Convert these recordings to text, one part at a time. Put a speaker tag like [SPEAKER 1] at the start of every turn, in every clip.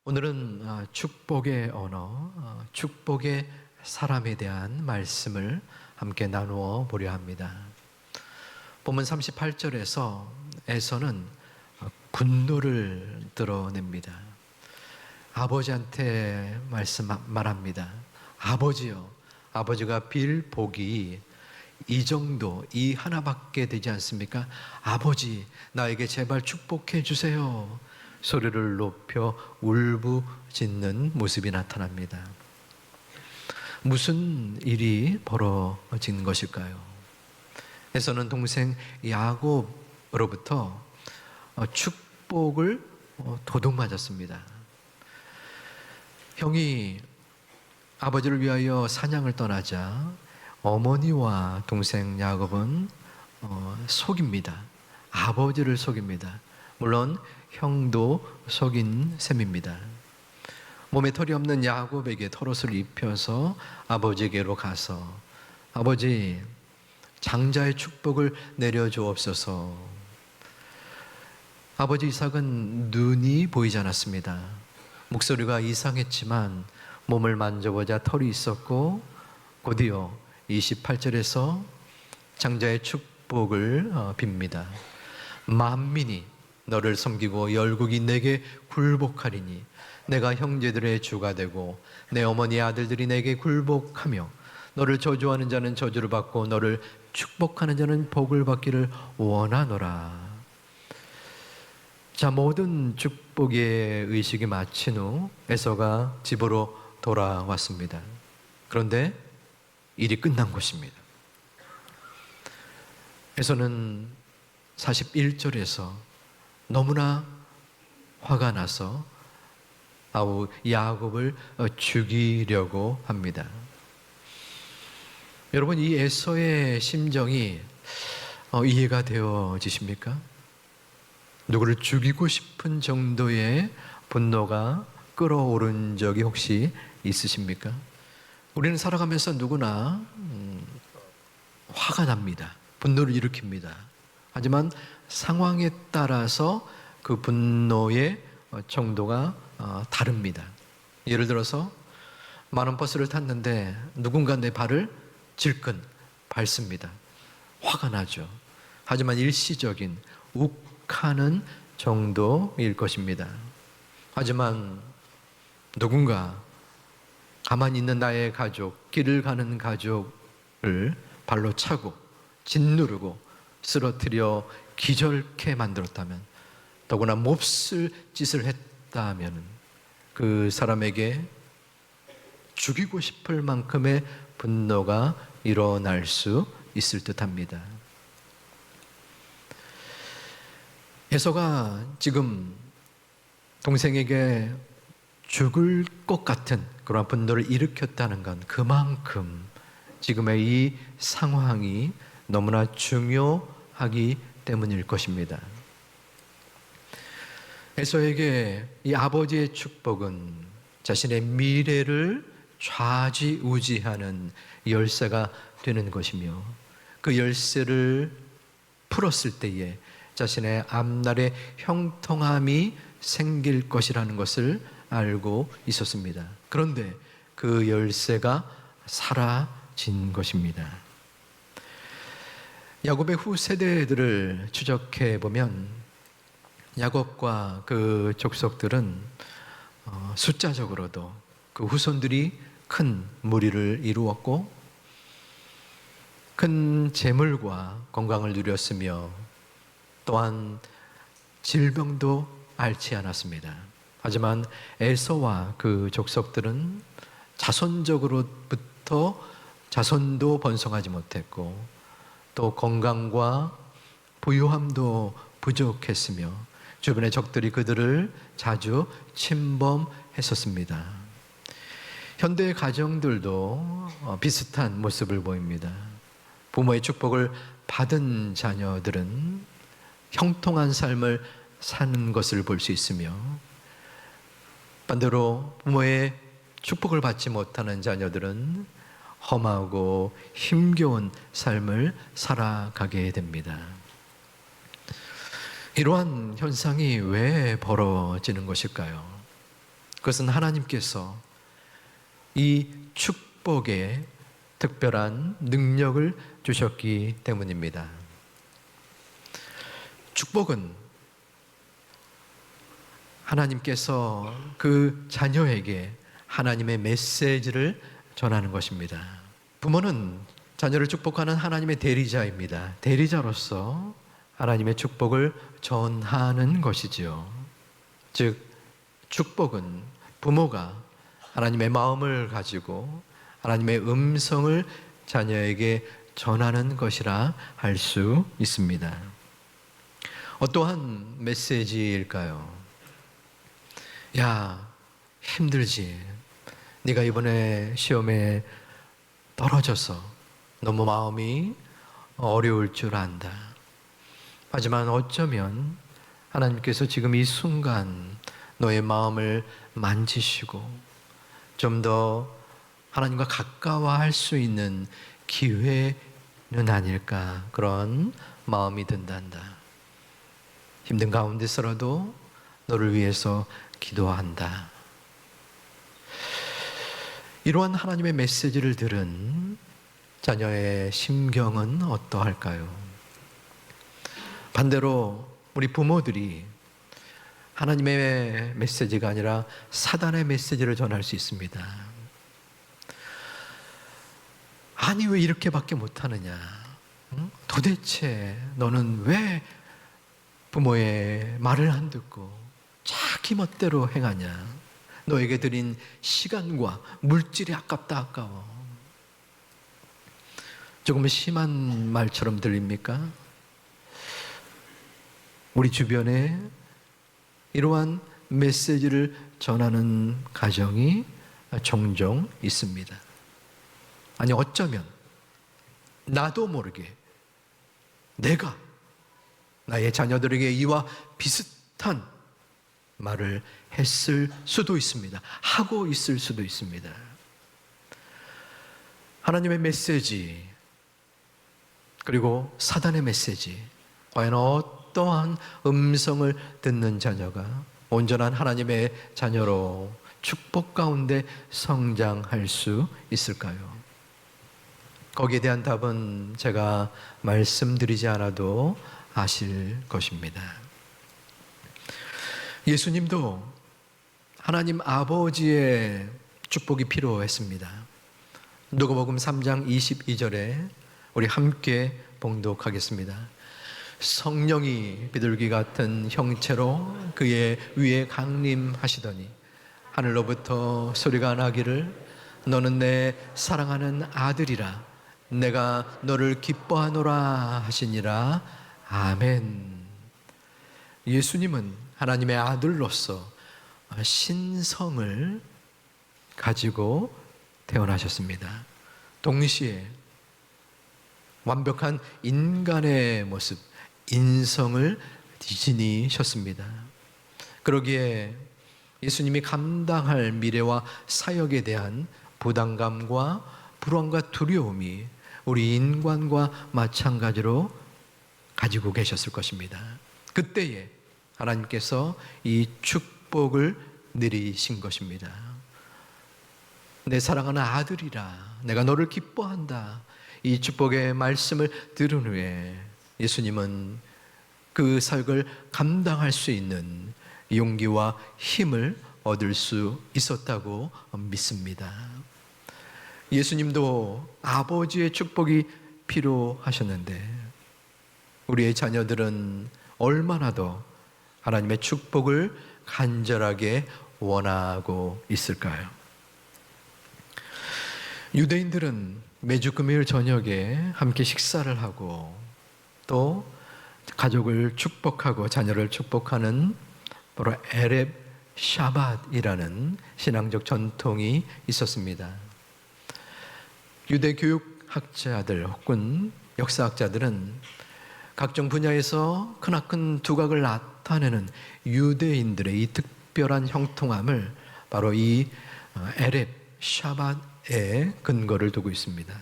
[SPEAKER 1] 오늘은 축복의 언어, 축복의 사람에 대한 말씀을 함께 나누어 보려 합니다. 본문 38절에서 에서는 분노를 드러냅니다. 아버지한테 말합니다. 아버지요, 아버지가 빌 복이 이 정도, 이 하나밖에 되지 않습니까? 아버지, 나에게 제발 축복해 주세요. 소리를 높여 울부짖는 모습이 나타납니다. 무슨 일이 벌어진 것일까요? 에서는 동생 야곱으로부터 축복을 도둑맞았습니다. 형이 아버지를 위하여 사냥을 떠나자 어머니와 동생 야곱은 속입니다. 아버지를 속입니다. 물론 형도 속인 셈입니다. 몸에 털이 없는 야곱에게 털옷을 입혀서 아버지에게로 가서 아버지, 장자의 축복을 내려주옵소서. 아버지 이삭은 눈이 보이지 않았습니다. 목소리가 이상했지만 몸을 만져보자 털이 있었고 곧이어 28절에서 장자의 축복을 빕니다. 만민이 너를 섬기고 열국이 내게 굴복하리니 내가 형제들의 주가 되고 내 어머니의 아들들이 내게 굴복하며 너를 저주하는 자는 저주를 받고 너를 축복하는 자는 복을 받기를 원하노라. 자, 모든 축복의 의식이 마친 후 에서가 집으로 돌아왔습니다. 그런데 일이 끝난 것입니다. 에서는 41절에서 너무나 화가 나서 야곱을 죽이려고 합니다. 여러분, 이 에서의 심정이 이해가 되어지십니까? 누구를 죽이고 싶은 정도의 분노가 끓어오른 적이 혹시 있으십니까? 우리는 살아가면서 누구나 화가 납니다. 분노를 일으킵니다. 하지만 상황에 따라서 그 분노의 정도가 다릅니다. 예를 들어서 많은 버스를 탔는데 누군가 내 발을 질끈 밟습니다. 화가 나죠. 하지만 일시적인 욱하는 정도일 것입니다. 하지만 누군가 가만히 있는 나의 가족, 길을 가는 가족을 발로 차고 짓누르고 쓰러뜨려 기절케 만들었다면, 더구나 몹쓸 짓을 했다면 그 사람에게 죽이고 싶을 만큼의 분노가 일어날 수 있을 듯합니다. 에서가 지금 동생에게 죽을 것 같은 그런 분노를 일으켰다는 건 그만큼 지금의 이 상황이 너무나 중요하기 때문일 것입니다. 에서에게 이 아버지의 축복은 자신의 미래를 좌지우지하는 열쇠가 되는 것이며, 그 열쇠를 풀었을 때에 자신의 앞날의 형통함이 생길 것이라는 것을 알고 있었습니다. 그런데 그 열쇠가 사라진 것입니다. 야곱의 후 세대들을 추적해 보면 야곱과 그 족속들은 숫자적으로도 그 후손들이 큰 무리를 이루었고 큰 재물과 건강을 누렸으며 또한 질병도 앓지 않았습니다. 하지만 에서와 그 족속들은 자손적으로부터 자손도 번성하지 못했고 또 건강과 부유함도 부족했으며 주변의 적들이 그들을 자주 침범했었습니다. 현대의 가정들도 비슷한 모습을 보입니다. 부모의 축복을 받은 자녀들은 형통한 삶을 사는 것을 볼 수 있으며, 반대로 부모의 축복을 받지 못하는 자녀들은 험하고 힘겨운 삶을 살아가게 됩니다. 이러한 현상이 왜 벌어지는 것일까요? 그것은 하나님께서 이 축복에 특별한 능력을 주셨기 때문입니다. 축복은 하나님께서 그 자녀에게 하나님의 메시지를 전하는 것입니다. 부모는 자녀를 축복하는 하나님의 대리자입니다. 대리자로서 하나님의 축복을 전하는 것이지요. 즉, 축복은 부모가 하나님의 마음을 가지고 하나님의 음성을 자녀에게 전하는 것이라 할 수 있습니다. 어떠한 메시지일까요? 야, 힘들지. 네가 이번에 시험에 떨어져서 너무 마음이 어려울 줄 안다. 하지만 어쩌면 하나님께서 지금 이 순간 너의 마음을 만지시고 좀 더 하나님과 가까워할 수 있는 기회는 아닐까, 그런 마음이 든단다. 힘든 가운데서라도 너를 위해서 기도한다. 이러한 하나님의 메시지를 들은 자녀의 심경은 어떠할까요? 반대로 우리 부모들이 하나님의 메시지가 아니라 사단의 메시지를 전할 수 있습니다. 아니, 왜 이렇게밖에 못하느냐? 도대체 너는 왜 부모의 말을 안 듣고 자기 멋대로 행하냐? 너에게 드린 시간과 물질이 아깝다, 아까워. 조금 심한 말처럼 들립니까? 우리 주변에 이러한 메시지를 전하는 가정이 종종 있습니다. 아니, 어쩌면 나도 모르게 내가 나의 자녀들에게 이와 비슷한 말을 했을 수도 있습니다. 하고 있을 수도 있습니다. 하나님의 메시지 그리고 사단의 메시지, 과연 어떠한 음성을 듣는 자녀가 온전한 하나님의 자녀로 축복 가운데 성장할 수 있을까요? 거기에 대한 답은 제가 말씀드리지 않아도 아실 것입니다. 예수님도 하나님 아버지의 축복이 필요했습니다. 누가복음 3장 22절에 우리 함께 봉독하겠습니다. 성령이 비둘기 같은 형체로 그의 위에 강림하시더니 하늘로부터 소리가 나기를 너는 내 사랑하는 아들이라 내가 너를 기뻐하노라 하시니라. 아멘. 예수님은 하나님의 아들로서 신성을 가지고 태어나셨습니다. 동시에 완벽한 인간의 모습, 인성을 지니셨습니다. 그러기에 예수님이 감당할 미래와 사역에 대한 부담감과 불안과 두려움이 우리 인간과 마찬가지로 가지고 계셨을 것입니다. 그때에 하나님께서 이 축복을 내리신 것입니다. 내 사랑하는 아들이라 내가 너를 기뻐한다. 이 축복의 말씀을 들은 후에 예수님은 그 사역을 감당할 수 있는 용기와 힘을 얻을 수 있었다고 믿습니다. 예수님도 아버지의 축복이 필요하셨는데 우리의 자녀들은 얼마나 더 하나님의 축복을 간절하게 원하고 있을까요? 유대인들은 매주 금요일 저녁에 함께 식사를 하고 또 가족을 축복하고 자녀를 축복하는 바로 에렙 샤밧이라는 신앙적 전통이 있었습니다. 유대 교육학자들 혹은 역사학자들은 각종 분야에서 크나큰 두각을 나타내는 유대인들의 이 특별한 형통함을 바로 이 에렙 샤밧에 근거를 두고 있습니다.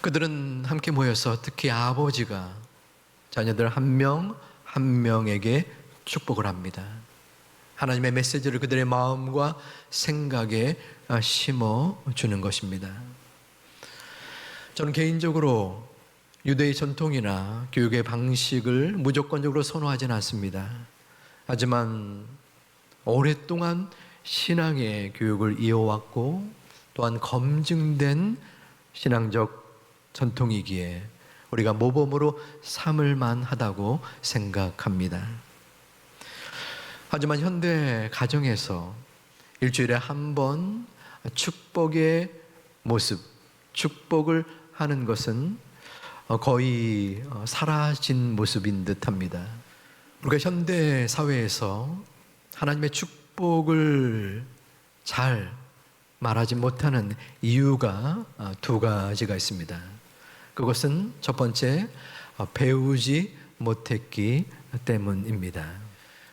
[SPEAKER 1] 그들은 함께 모여서 특히 아버지가 자녀들 한 명 한 명에게 축복을 합니다. 하나님의 메시지를 그들의 마음과 생각에 심어주는 것입니다. 저는 개인적으로 유대의 전통이나 교육의 방식을 무조건적으로 선호하지는 않습니다. 하지만 오랫동안 신앙의 교육을 이어왔고 또한 검증된 신앙적 전통이기에 우리가 모범으로 삼을 만하다고 생각합니다. 하지만 현대 가정에서 일주일에 한 번 축복의 모습, 축복을 하는 것은 거의 사라진 모습인 듯합니다. 우리가 현대 사회에서 하나님의 축복을 잘 말하지 못하는 이유가 두 가지가 있습니다. 그것은 첫 번째, 배우지 못했기 때문입니다.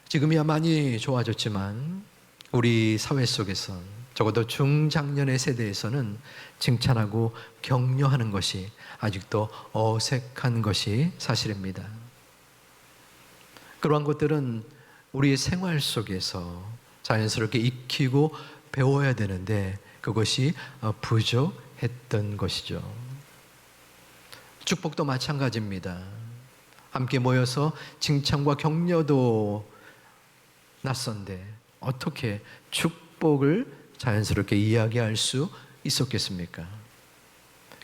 [SPEAKER 1] 지금이야 많이 좋아졌지만 우리 사회 속에서 적어도 중장년의 세대에서는 칭찬하고 격려하는 것이 아직도 어색한 것이 사실입니다. 그러한 것들은 우리의 생활 속에서 자연스럽게 익히고 배워야 되는데 그것이 부족했던 것이죠. 축복도 마찬가지입니다. 함께 모여서 칭찬과 격려도 낯선데 어떻게 축복을 자연스럽게 이야기할 수 있었겠습니까?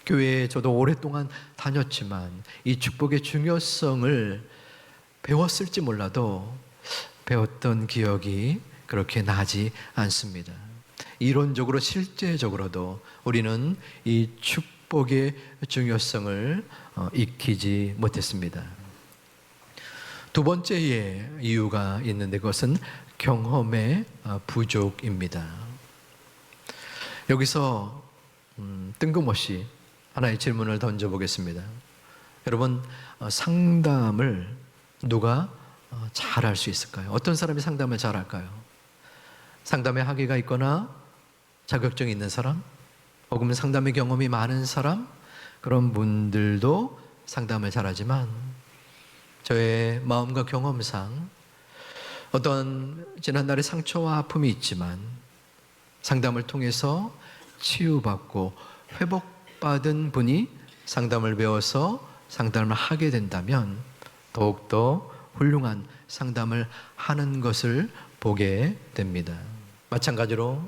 [SPEAKER 1] 교회에 저도 오랫동안 다녔지만 이 축복의 중요성을 배웠을지 몰라도 배웠던 기억이 그렇게 나지 않습니다. 이론적으로 실제적으로도 우리는 이 축복의 중요성을 익히지 못했습니다. 두 번째의 이유가 있는데 그것은 경험의 부족입니다. 여기서 뜬금없이 하나의 질문을 던져보겠습니다. 여러분, 상담을 누가 잘할 수 있을까요? 어떤 사람이 상담을 잘할까요? 상담의 학위가 있거나 자격증이 있는 사람, 혹은 상담의 경험이 많은 사람, 그런 분들도 상담을 잘하지만 저의 마음과 경험상 어떤 지난날의 상처와 아픔이 있지만 상담을 통해서 치유받고 회복받은 분이 상담을 배워서 상담을 하게 된다면 더욱더 훌륭한 상담을 하는 것을 보게 됩니다. 마찬가지로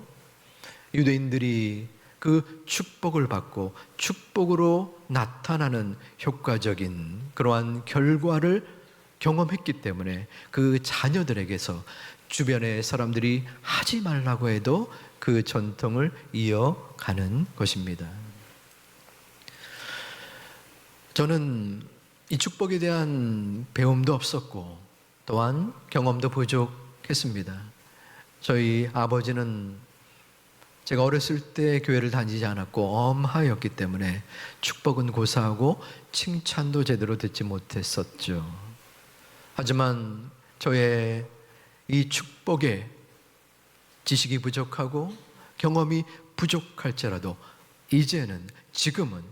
[SPEAKER 1] 유대인들이 그 축복을 받고 축복으로 나타나는 효과적인 그러한 결과를 경험했기 때문에 그 자녀들에게서 주변의 사람들이 하지 말라고 해도 그 전통을 이어가는 것입니다. 저는 이 축복에 대한 배움도 없었고 또한 경험도 부족했습니다. 저희 아버지는 제가 어렸을 때 교회를 다니지 않았고 엄하였기 때문에 축복은 고사하고 칭찬도 제대로 듣지 못했었죠. 하지만 저의 이 축복에 지식이 부족하고 경험이 부족할지라도 이제는 지금은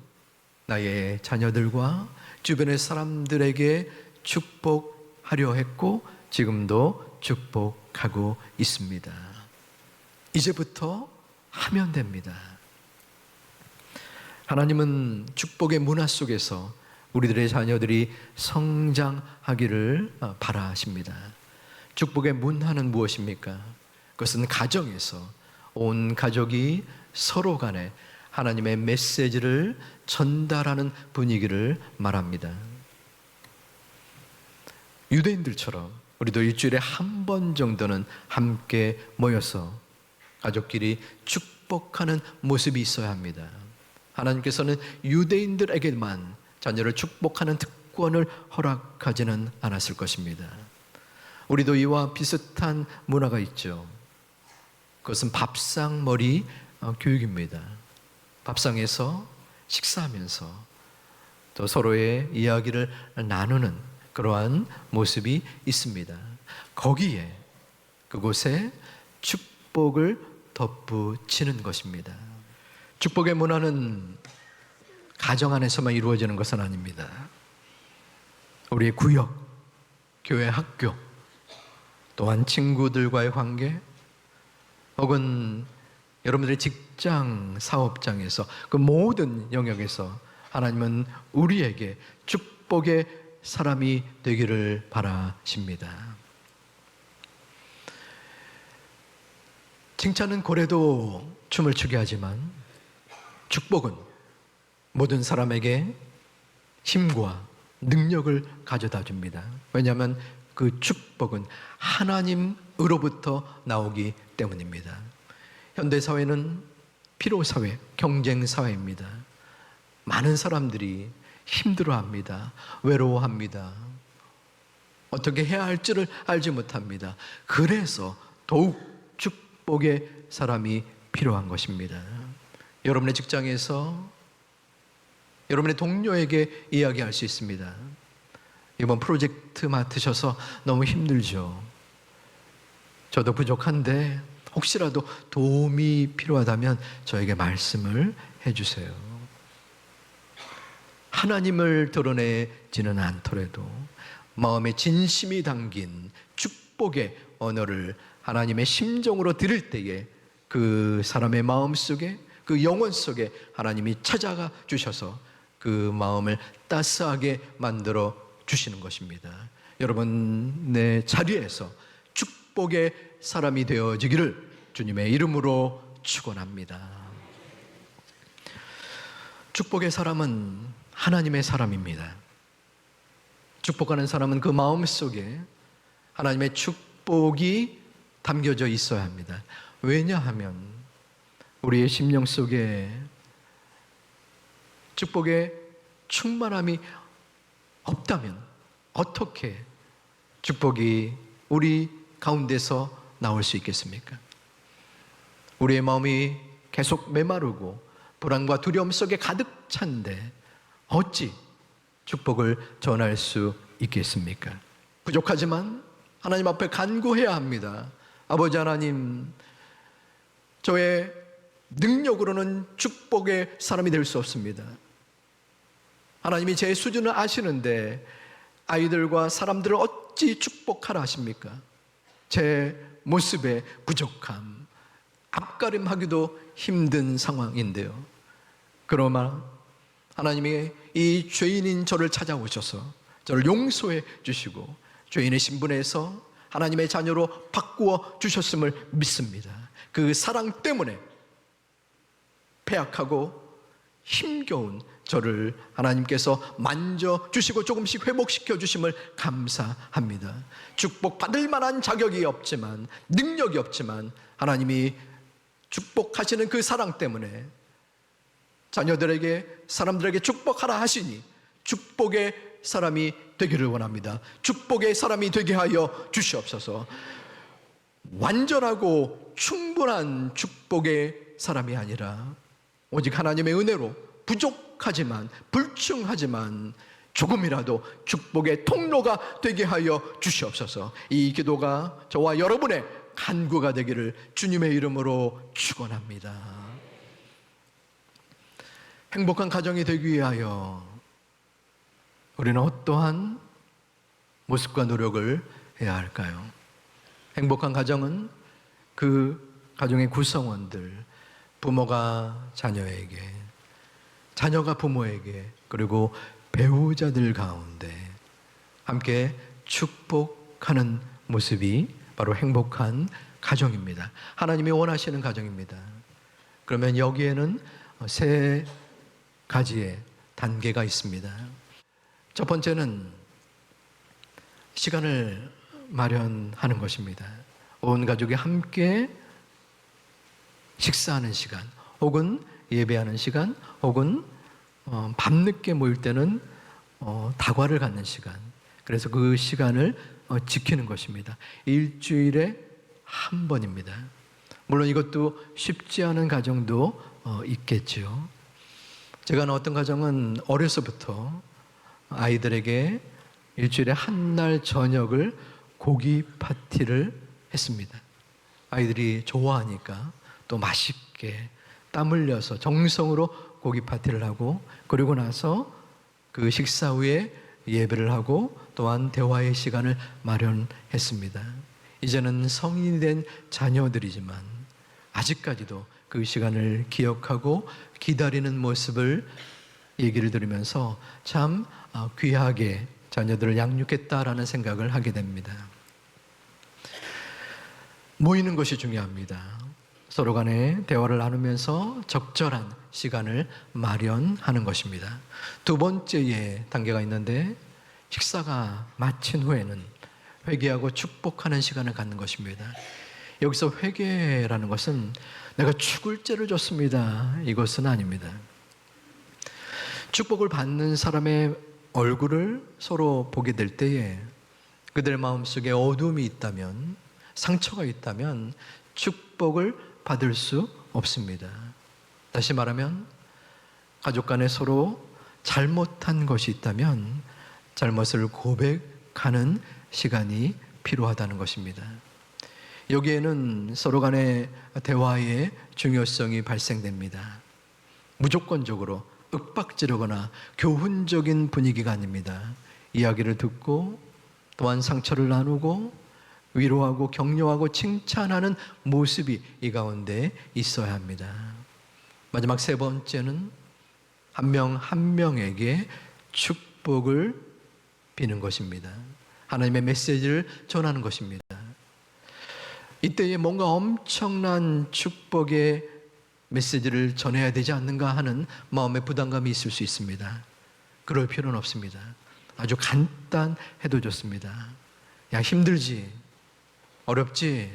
[SPEAKER 1] 나의 자녀들과 주변의 사람들에게 축복하려 했고 지금도 축복하고 있습니다. 이제부터 하면 됩니다. 하나님은 축복의 문화 속에서 우리들의 자녀들이 성장하기를 바라십니다. 축복의 문화는 무엇입니까? 그것은 가정에서 온 가족이 서로 간에 하나님의 메시지를 전달하는 분위기를 말합니다. 유대인들처럼 우리도 일주일에 한 번 정도는 함께 모여서 가족끼리 축복하는 모습이 있어야 합니다. 하나님께서는 유대인들에게만 자녀를 축복하는 특권을 허락하지는 않았을 것입니다. 우리도 이와 비슷한 문화가 있죠. 그것은 밥상머리 교육입니다. 밥상에서 식사하면서 또 서로의 이야기를 나누는 그러한 모습이 있습니다. 거기에 그곳에 축복을 덧붙이는 것입니다. 축복의 문화는 가정 안에서만 이루어지는 것은 아닙니다. 우리의 구역, 교회, 학교, 또한 친구들과의 관계, 혹은 여러분들의 직장, 사업장에서 그 모든 영역에서 하나님은 우리에게 축복의 사람이 되기를 바라십니다. 칭찬은 고래도 춤을 추게 하지만 축복은 모든 사람에게 힘과 능력을 가져다 줍니다. 왜냐하면 그 축복은 하나님으로부터 나오기 때문입니다. 현대사회는 피로사회, 경쟁사회입니다. 많은 사람들이 힘들어합니다. 외로워합니다. 어떻게 해야 할지를 알지 못합니다. 그래서 더욱 축복의 사람이 필요한 것입니다. 여러분의 직장에서 여러분의 동료에게 이야기할 수 있습니다. 이번 프로젝트 맡으셔서 너무 힘들죠. 저도 부족한데 혹시라도 도움이 필요하다면 저에게 말씀을 해주세요. 하나님을 드러내지는 않더라도 마음에 진심이 담긴 축복의 언어를 하나님의 심정으로 들을 때에 그 사람의 마음 속에, 그 영혼 속에 하나님이 찾아가 주셔서 그 마음을 따스하게 만들어 주시는 것입니다. 여러분, 내 자리에서 축복의 사람이 되어지기를 주님의 이름으로 축원합니다. 축복의 사람은 하나님의 사람입니다. 축복하는 사람은 그 마음 속에 하나님의 축복이 담겨져 있어야 합니다. 왜냐하면 우리의 심령 속에 축복의 충만함이 없다면 어떻게 축복이 우리 가운데서 나올 수 있겠습니까? 우리의 마음이 계속 메마르고 불안과 두려움 속에 가득 찬데 어찌 축복을 전할 수 있겠습니까? 부족하지만 하나님 앞에 간구해야 합니다. 아버지 하나님, 저의 능력으로는 축복의 사람이 될 수 없습니다. 하나님이 제 수준을 아시는데 아이들과 사람들을 어찌 축복하라 하십니까? 제 모습의 부족함, 앞가림하기도 힘든 상황인데요. 그러나 하나님이 이 죄인인 저를 찾아오셔서 저를 용서해 주시고 죄인의 신분에서 하나님의 자녀로 바꾸어 주셨음을 믿습니다. 그 사랑 때문에 패약하고 힘겨운 저를 하나님께서 만져주시고 조금씩 회복시켜 주심을 감사합니다. 축복받을 만한 자격이 없지만, 능력이 없지만 하나님이 축복하시는 그 사랑 때문에 자녀들에게, 사람들에게 축복하라 하시니 축복의 사람이 되기를 원합니다. 축복의 사람이 되게 하여 주시옵소서. 완전하고 충분한 축복의 사람이 아니라 오직 하나님의 은혜로 부족하지만, 불충하지만 조금이라도 축복의 통로가 되게 하여 주시옵소서. 이 기도가 저와 여러분의 간구가 되기를 주님의 이름으로 축원합니다. 행복한 가정이 되기 위하여 우리는 어떠한 모습과 노력을 해야 할까요? 행복한 가정은 그 가정의 구성원들, 부모가 자녀에게, 자녀가 부모에게, 그리고 배우자들 가운데 함께 축복하는 모습이 바로 행복한 가정입니다. 하나님이 원하시는 가정입니다. 그러면 여기에는 세 가지의 단계가 있습니다. 첫 번째는 시간을 마련하는 것입니다. 온 가족이 함께 식사하는 시간, 혹은 예배하는 시간, 혹은 밤늦게 모일 때는 다과를 갖는 시간. 그래서 그 시간을 지키는 것입니다. 일주일에 한 번입니다. 물론 이것도 쉽지 않은 가정도 있겠죠. 제가 아는 어떤 가정은 어려서부터 아이들에게 일주일에 한 날 저녁을 고기 파티를 했습니다. 아이들이 좋아하니까 또 맛있게 땀 흘려서 정성으로 고기 파티를 하고, 그리고 나서 그 식사 후에 예배를 하고 또한 대화의 시간을 마련했습니다. 이제는 성인이 된 자녀들이지만 아직까지도 그 시간을 기억하고 기다리는 모습을 얘기를 들으면서 참 귀하게 자녀들을 양육했다라는 생각을 하게 됩니다. 모이는 것이 중요합니다. 서로 간에 대화를 나누면서 적절한 시간을 마련하는 것입니다. 두 번째의 단계가 있는데, 식사가 마친 후에는 회개하고 축복하는 시간을 갖는 것입니다. 여기서 회개라는 것은 내가 죽을 죄를 졌습니다, 이것은 아닙니다. 축복을 받는 사람의 얼굴을 서로 보게 될 때에 그들의 마음속에 어둠이 있다면, 상처가 있다면 축복을 받을 수 없습니다. 다시 말하면 가족 간에 서로 잘못한 것이 있다면 잘못을 고백하는 시간이 필요하다는 것입니다. 여기에는 서로 간의 대화의 중요성이 발생됩니다. 무조건적으로 윽박지르거나 교훈적인 분위기가 아닙니다. 이야기를 듣고 또한 상처를 나누고 위로하고 격려하고 칭찬하는 모습이 이 가운데 있어야 합니다. 마지막 세 번째는 한 명 한 명에게 축복을 비는 것입니다. 하나님의 메시지를 전하는 것입니다. 이때에 뭔가 엄청난 축복의 메시지를 전해야 되지 않는가 하는 마음의 부담감이 있을 수 있습니다. 그럴 필요는 없습니다. 아주 간단해도 좋습니다. 야, 힘들지? 어렵지?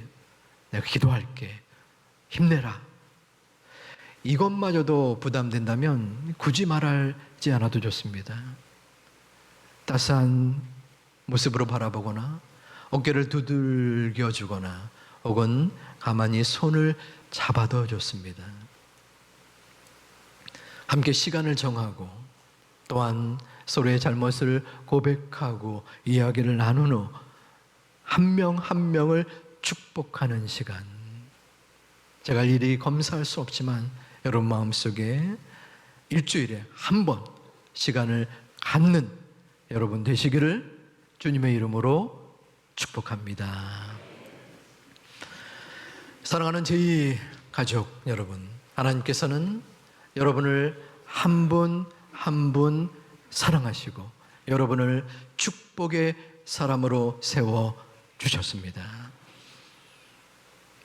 [SPEAKER 1] 내가 기도할게. 힘내라. 이것마저도 부담된다면 굳이 말하지 않아도 좋습니다. 따스한 모습으로 바라보거나 어깨를 두들겨 주거나 혹은 가만히 손을 잡아도 좋습니다. 함께 시간을 정하고 또한 서로의 잘못을 고백하고 이야기를 나눈 후 한 명 한 명을 축복하는 시간. 제가 일일이 검사할 수 없지만 여러분 마음속에 일주일에 한 번 시간을 갖는 여러분 되시기를 주님의 이름으로 축복합니다. 사랑하는 제2 가족 여러분, 하나님께서는 여러분을 한 분 한 분 사랑하시고 여러분을 축복의 사람으로 세워 주셨습니다.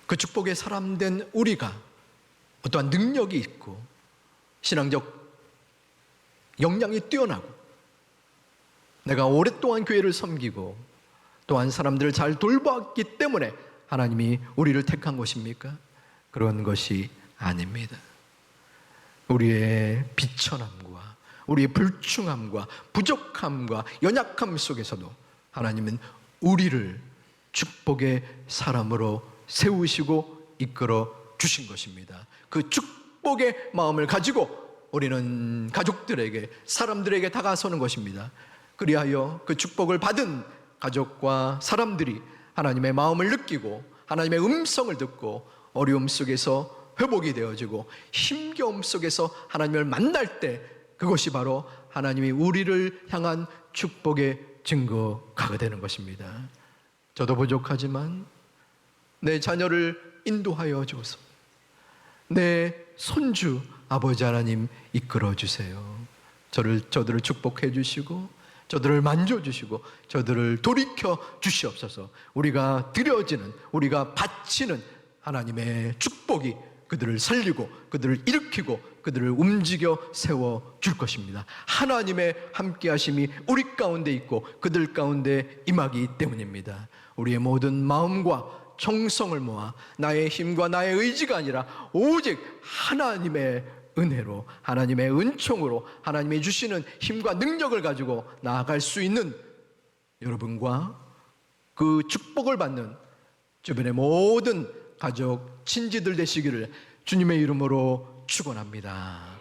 [SPEAKER 1] 그 축복의 사람 된 우리가 어떠한 능력이 있고 신앙적 역량이 뛰어나고 내가 오랫동안 교회를 섬기고 또한 사람들을 잘 돌보았기 때문에 하나님이 우리를 택한 것입니까? 그런 것이 아닙니다. 우리의 비천함과 우리의 불충함과 부족함과 연약함 속에서도 하나님은 우리를 축복의 사람으로 세우시고 이끌어 주신 것입니다. 그 축복의 마음을 가지고 우리는 가족들에게, 사람들에게 다가서는 것입니다. 그리하여 그 축복을 받은 가족과 사람들이 하나님의 마음을 느끼고 하나님의 음성을 듣고 어려움 속에서 회복이 되어지고 힘겨움 속에서 하나님을 만날 때 그것이 바로 하나님이 우리를 향한 축복의 증거가 되는 것입니다. 저도 부족하지만 내 자녀를 인도하여 주소서. 내 손주 아버지 하나님 이끌어 주세요. 저들을 축복해 주시고 저들을 만져주시고 저들을 돌이켜 주시옵소서. 우리가 드려지는, 우리가 바치는 하나님의 축복이 그들을 살리고 그들을 일으키고 그들을 움직여 세워 줄 것입니다. 하나님의 함께 하심이 우리 가운데 있고 그들 가운데 임하기 때문입니다. 우리의 모든 마음과 정성을 모아 나의 힘과 나의 의지가 아니라 오직 하나님의 은혜로, 하나님의 은총으로 하나님이 주시는 힘과 능력을 가지고 나아갈 수 있는 여러분과 그 축복을 받는 주변의 모든 가족, 친지들 되시기를 주님의 이름으로 축원합니다.